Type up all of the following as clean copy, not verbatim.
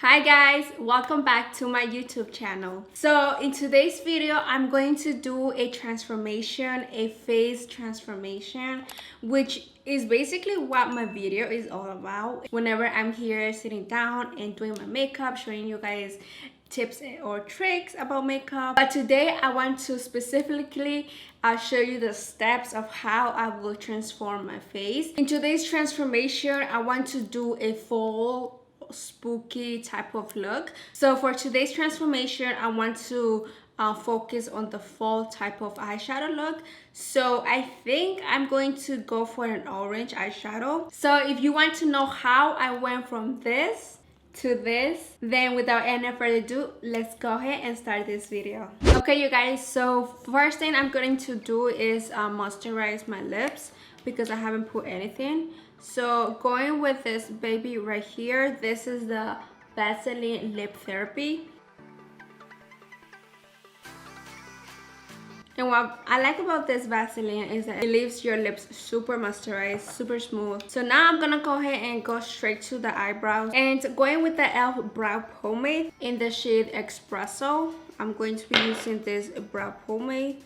Hi guys, welcome back to my YouTube channel. So in today's video, I'm going to do a transformation, a face transformation, which is basically what my video is all about. Whenever I'm here sitting down and doing my makeup, showing you guys tips or tricks about makeup. But today I want to specifically show you the steps of how I will transform my face. In today's transformation, I want to do a full spooky type of look. So for today's transformation, I want to focus on the fall type of eyeshadow look. So I think I'm going to go for an orange eyeshadow. So if you want to know how I went from this to this, then without any further ado, let's go ahead and start this video. Okay you guys, so first thing I'm going to do is moisturize my lips because I haven't put anything. So going with this baby right here, this is the Vaseline Lip Therapy. And what I like about this Vaseline is that it leaves your lips super moisturized, super smooth. So now I'm gonna go ahead and go straight to the eyebrows. And going with the e.l.f. brow pomade in the shade Espresso. I'm going to be using this brow pomade.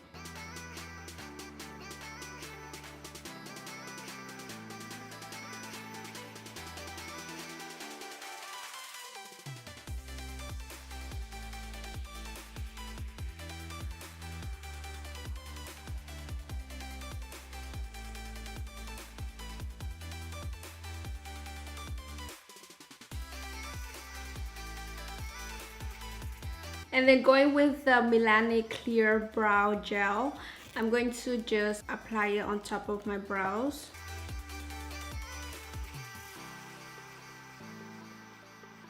And then going with the Milani Clear Brow Gel, I'm going to just apply it on top of my brows.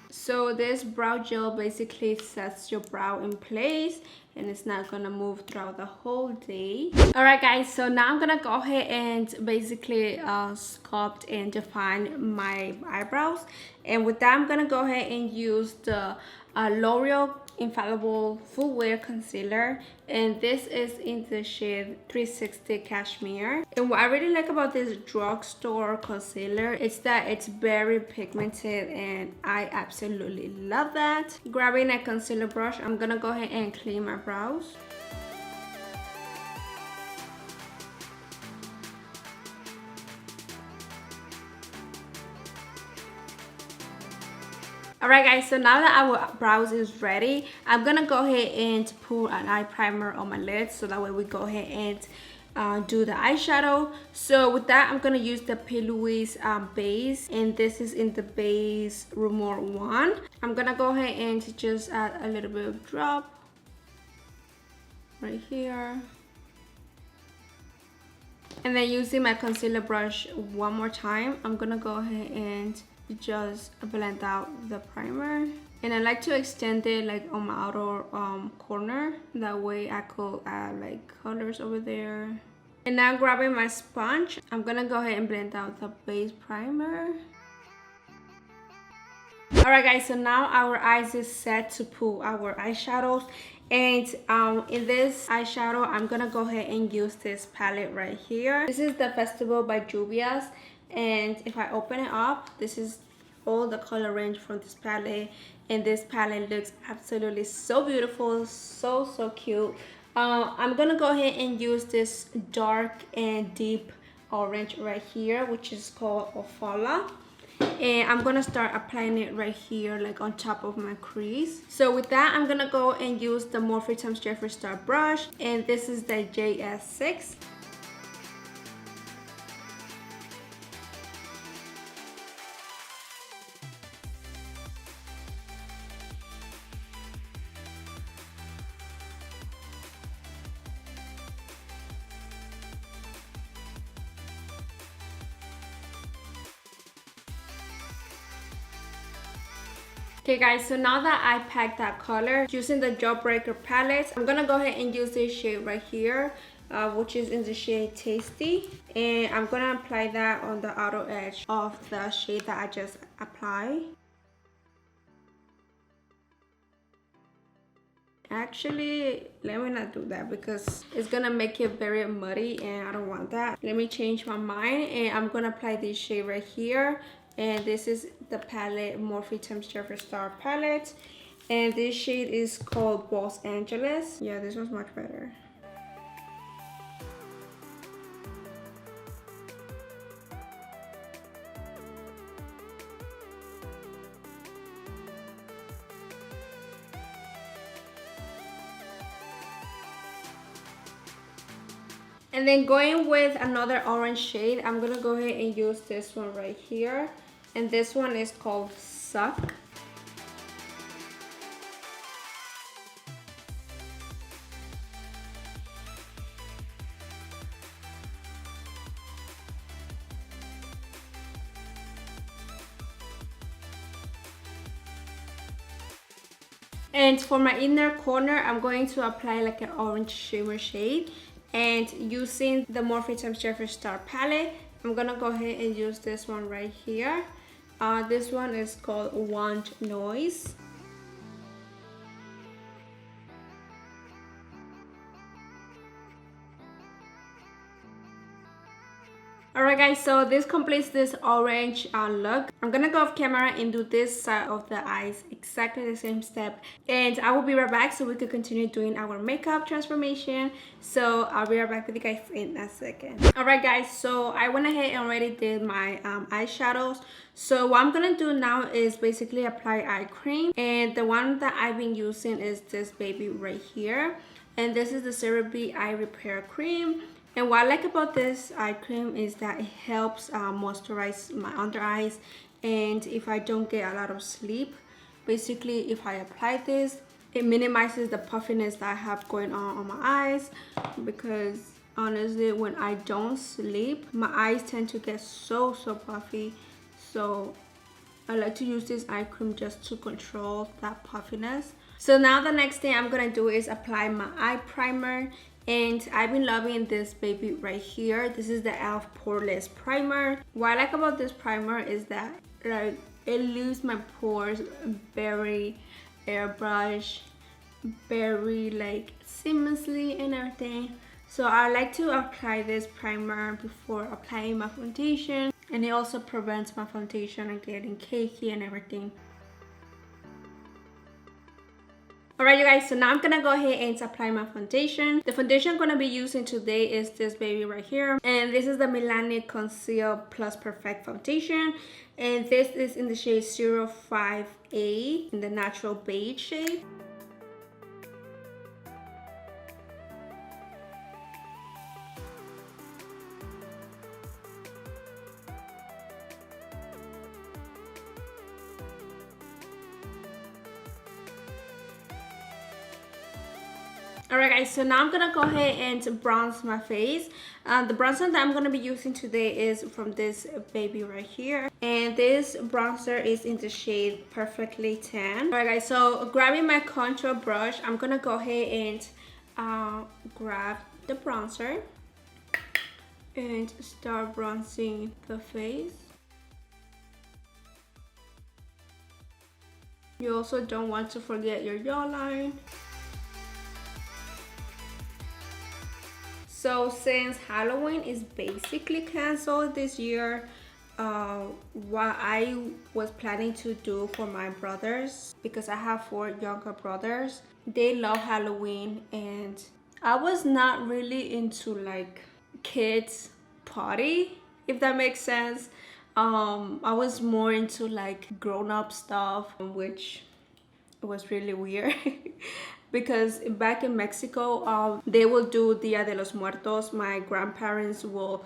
So this brow gel basically sets your brow in place and it's not gonna move throughout the whole day. Alright guys, so now I'm gonna go ahead and basically sculpt and define my eyebrows. And with that, I'm gonna go ahead and use the L'Oreal Infallible Full Wear Concealer, and this is in the shade 360 Cashmere. And what I really like about this drugstore concealer is that it's very pigmented and I absolutely love that. Grabbing a concealer brush, I'm gonna go ahead and clean my brows. Alright guys, so now that our brows is ready, I'm gonna go ahead and put an eye primer on my lids so that way we go ahead and do the eyeshadow. So with that, I'm gonna use the P. Louise base, and this is in the base Rumor 1. I'm gonna go ahead and just add a little bit of drop right here. And then using my concealer brush one more time, I'm gonna go ahead and just blend out the primer. And I like to extend it like on my outer corner, that way I could add like colors over there. And now grabbing my sponge, I'm gonna go ahead and blend out the base primer. Alright guys, so now our eyes is set to put our eyeshadows. And in this eyeshadow, I'm gonna go ahead and use this palette right here. This is the Festival by Juvia's. And if I open it up, this is all the color range from this palette, and this palette looks absolutely so beautiful, so cute. I'm gonna go ahead and use this dark and deep orange right here, which is called Ofala. And I'm gonna start applying it right here, like on top of my crease. So with that, I'm gonna go and use the Morphe x Jeffree Star brush, and this is the JS6. Okay guys, so now that I packed that color using the Jawbreaker palette, I'm gonna go ahead and use this shade right here, which is in the shade Tasty. And I'm gonna apply that on the outer edge of the shade that I just applied. Actually, let me not do that because it's gonna make it very muddy and I don't want that. Let me change my mind, and I'm gonna apply this shade right here And this is the palette, Morphe Times Jeffree Star palette. And this shade is called Los Angeles. Yeah, this one's much better. And then going with another orange shade, I'm gonna go ahead and use this one right here. And this one is called Suck. And for my inner corner, I'm going to apply like an orange shimmer shade. And using the Morphe Times Jeffree Star palette, I'm gonna go ahead and use this one right here. This one is called Want Noise. Alright guys, so this completes this orange look. I'm gonna go off camera and do this side of the eyes, exactly the same step. And I will be right back so we can continue doing our makeup transformation. So I'll be right back with you guys in a second. Alright guys, so I went ahead and already did my eyeshadows. So what I'm gonna do now is basically apply eye cream. And the one that I've been using is this baby right here. And this is the Syrupy Eye Repair Cream. And what I like about this eye cream is that it helps moisturize my under eyes. And if I don't get a lot of sleep, basically if I apply this, it minimizes the puffiness that I have going on my eyes. Because honestly, when I don't sleep, my eyes tend to get so puffy. So I like to use this eye cream just to control that puffiness. So now the next thing I'm gonna do is apply my eye primer. And I've been loving this baby right here. This is the e.l.f. Poreless Primer. What I like about this primer is that like it leaves my pores very airbrush, very like seamlessly and everything. So I like to apply this primer before applying my foundation. And it also prevents my foundation from getting cakey and everything. Alright you guys, so now I'm gonna go ahead and apply my foundation. The foundation I'm gonna be using today is this baby right here. And this is the Milani Conceal Plus Perfect Foundation. And this is in the shade 05A in the natural beige shade. Alright guys, so now I'm gonna go ahead and bronze my face. The bronzer that I'm gonna be using today is from this baby right here. And this bronzer is in the shade Perfectly Tan. Alright guys, so grabbing my contour brush, I'm gonna go ahead and grab the bronzer and start bronzing the face. You also don't want to forget your jawline. So since Halloween is basically canceled this year, what I was planning to do for my brothers, because I have 4 younger brothers, they love Halloween, and I was not really into like kids party, if that makes sense. I was more into like grown-up stuff, which was really weird. Because back in Mexico, they will do Dia de los Muertos. My grandparents will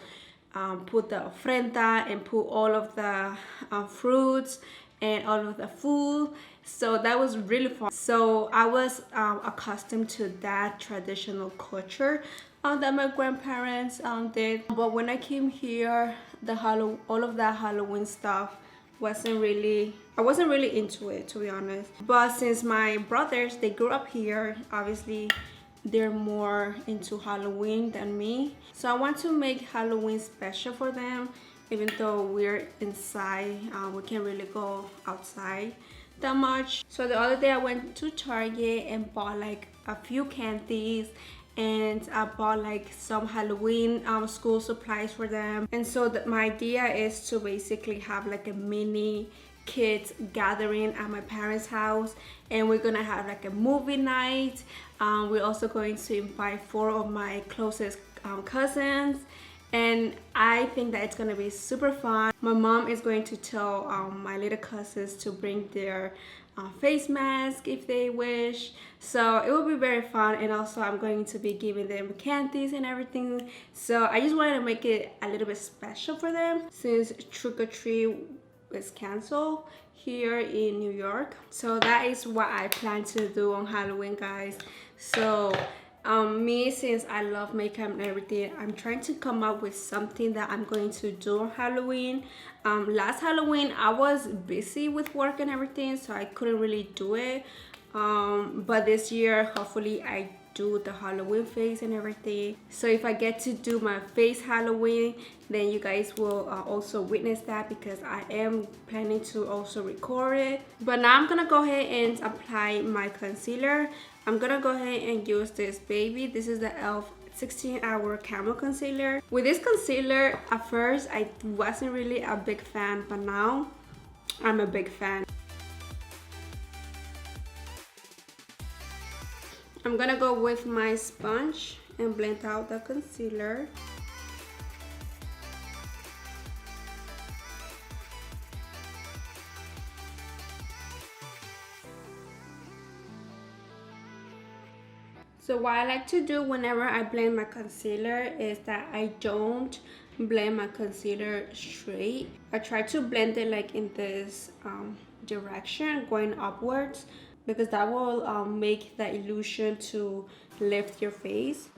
put the ofrenda and put all of the fruits and all of the food. So that was really fun. So I was accustomed to that traditional culture that my grandparents did. But when I came here, all of that Halloween stuff I wasn't really into it, to be honest. But since my brothers, they grew up here, obviously they're more into Halloween than me. So I want to make Halloween special for them, even though we're inside. We can't really go outside that much. So the other day I went to Target and bought like a few candies and I bought like some Halloween school supplies for them. And so my idea is to basically have like a mini kids gathering at my parents' house, and we're gonna have like a movie night. We're also going to invite 4 of my closest cousins, and I think that it's gonna be super fun. My mom is going to tell my little cousins to bring their face mask if they wish, so it will be very fun. And also I'm going to be giving them candies and everything, so I just wanted to make it a little bit special for them since trick-or-treat is canceled here in New York. So that is what I plan to do on Halloween, guys. So me, since I love makeup and everything, I'm trying to come up with something that I'm going to do on Halloween. Last Halloween I was busy with work and everything, so I couldn't really do it, but this year hopefully I do the Halloween face and everything. So if I get to do my face Halloween, then you guys will also witness that, because I am planning to also record it. But now I'm gonna go ahead and apply my concealer. I'm gonna go ahead and use this baby. This is the e.l.f. 16-hour camo concealer. With this concealer, at first I wasn't really a big fan, but now I'm a big fan. I'm gonna go with my sponge and blend out the concealer. So what I like to do whenever I blend my concealer is that I don't blend my concealer straight. I try to blend it like in this direction, going upwards, because that will make the illusion to lift your face.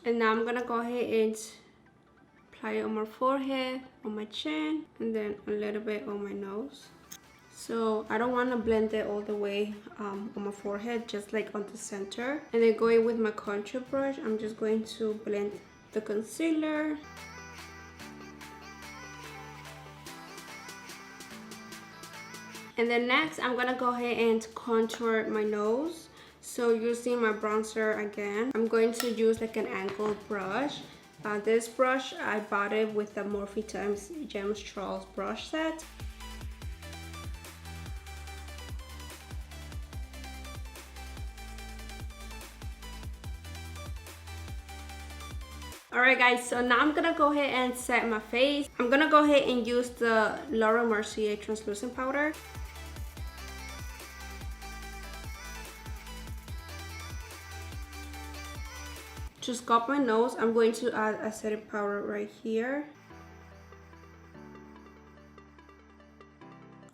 And now I'm gonna go ahead and apply it on my forehead, on my chin, and then a little bit on my nose. So I don't want to blend it all the way on my forehead, just like on the center. And then going with my contour brush, I'm just going to blend the concealer. And then next, I'm gonna go ahead and contour my nose. So using my bronzer again, I'm going to use like an angled brush. This brush, I bought it with the Morphe x Gems Trolls brush set. Alright guys, so now I'm gonna go ahead and set my face. I'm gonna go ahead and use the Laura Mercier translucent powder. To sculpt my nose, I'm going to add a setting powder right here.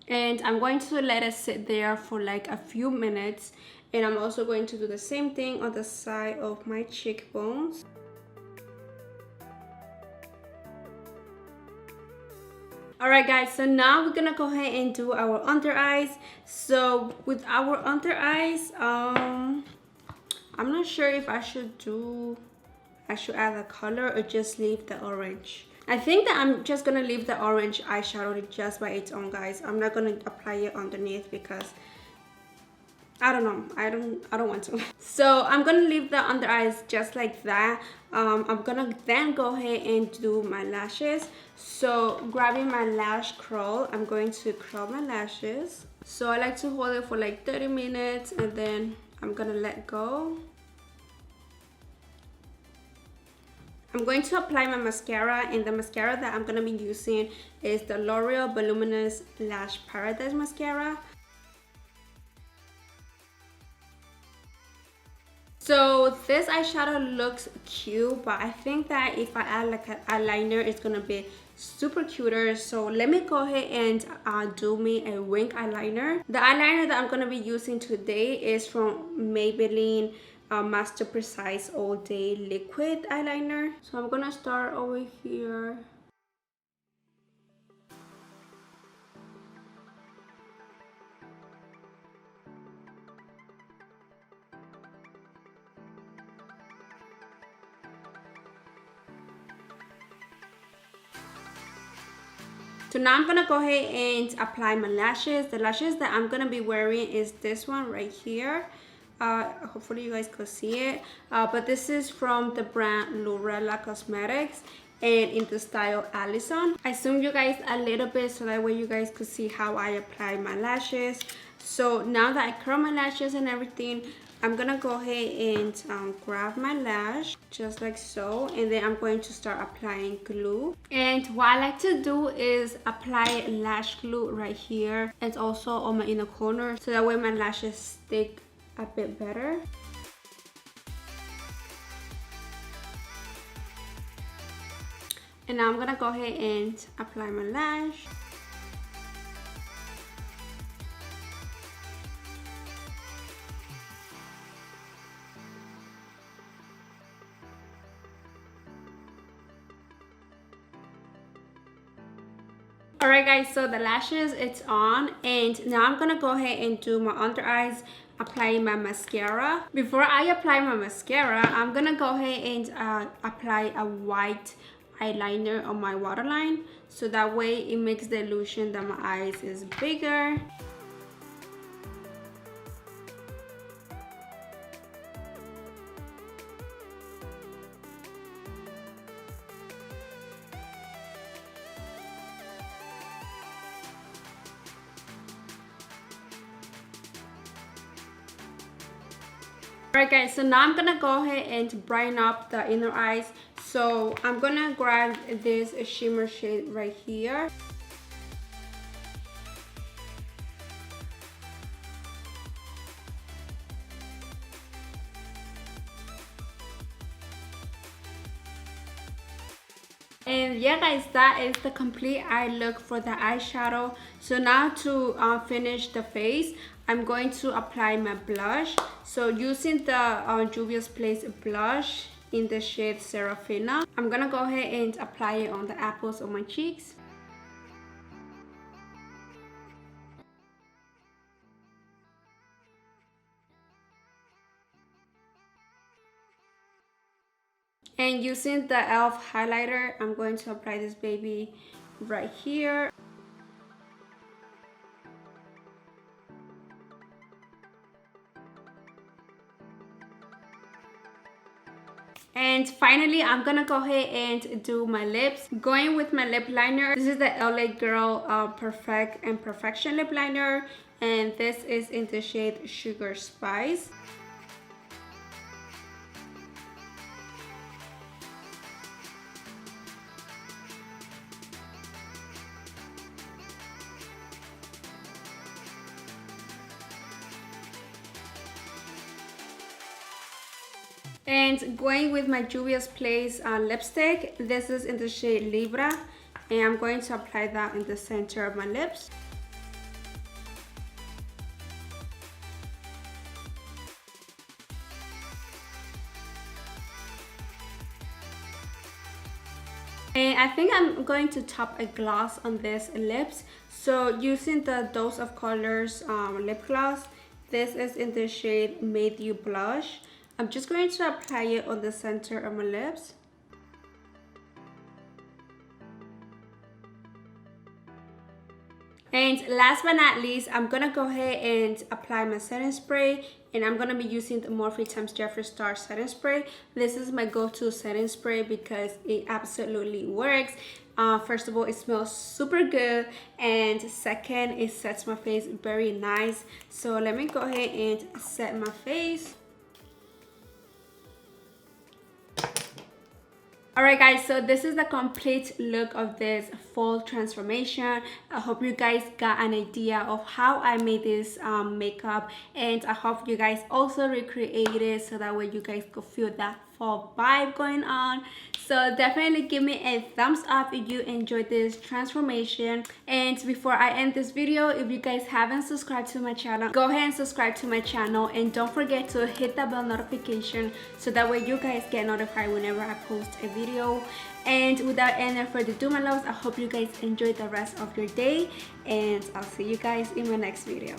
And I'm going to let it sit there for like a few minutes. And I'm also going to do the same thing on the side of my cheekbones. Alright guys, so now we're gonna go ahead and do our under eyes. So with our under eyes, I'm not sure if I should add a color or just leave the orange. I think that I'm just gonna leave the orange eyeshadow just by its own, guys. I'm not gonna apply it underneath because I don't know, I don't want to. So I'm gonna leave the under eyes just like that. I'm gonna then go ahead and do my lashes. So grabbing my lash curl, I'm going to curl my lashes. So I like to hold it for like 30 minutes and then I'm gonna let go. I'm going to apply my mascara, and the mascara that I'm gonna be using is the L'Oreal Voluminous Lash Paradise Mascara. So this eyeshadow looks cute, but I think that if I add like an eyeliner, it's gonna be super cuter. So let me go ahead and do me a wing eyeliner. The eyeliner that I'm gonna be using today is from Maybelline Master Precise All Day Liquid Eyeliner. So I'm gonna start over here. So now I'm gonna go ahead and apply my lashes. The lashes that I'm gonna be wearing is this one right here. Hopefully you guys could see it, but this is from the brand Lorella Cosmetics and in the style Allison. I zoomed you guys a little bit so that way you guys could see how I apply my lashes. So now that I curl my lashes and everything, I'm gonna go ahead and grab my lash just like so, and then I'm going to start applying glue. And what I like to do is apply lash glue right here and also on my inner corner, so that way my lashes stick a bit better. And now I'm gonna go ahead and apply my lash. Alright guys, so the lashes, it's on, and now I'm gonna go ahead and do my under eyes, applying my mascara. Before I apply my mascara, I'm gonna go ahead and apply a white eyeliner on my waterline, so that way it makes the illusion that my eyes is bigger. Alright guys, so now I'm gonna go ahead and brighten up the inner eyes. So I'm gonna grab this shimmer shade right here. And yeah guys, that is the complete eye look for the eyeshadow. So now to finish the face, I'm going to apply my blush. So using the Juvia's Place blush in the shade Serafina, I'm gonna go ahead and apply it on the apples of my cheeks. And using the e.l.f. highlighter, I'm going to apply this baby right here. And finally, I'm gonna go ahead and do my lips. Going with my lip liner. This is the LA Girl Perfect and Perfection lip liner, and this is in the shade Sugar Spice. And going with my Juvia's Place lipstick, this is in the shade Libra, and I'm going to apply that in the center of my lips. And I think I'm going to top a gloss on this lips. So using the Dose of Colors lip gloss, this is in the shade Made You Blush. I'm just going to apply it on the center of my lips. And last but not least, I'm gonna go ahead and apply my setting spray, and I'm gonna be using the Morphe x Jeffree Star setting spray. This is my go-to setting spray because it absolutely works. First of all, it smells super good, and second, it sets my face very nice. So let me go ahead and set my face. Alright guys, so this is the complete look of this full transformation. I hope you guys got an idea of how I made this makeup, and I hope you guys also recreate it so that way you guys could feel that fall vibe going on. So definitely give me a thumbs up if you enjoyed this transformation. And before I end this video, if you guys haven't subscribed to my channel, go ahead and subscribe to my channel, and don't forget to hit the bell notification so that way you guys get notified whenever I post a video. And without any further ado, my loves, I hope you guys enjoy the rest of your day, and I'll see you guys in my next video.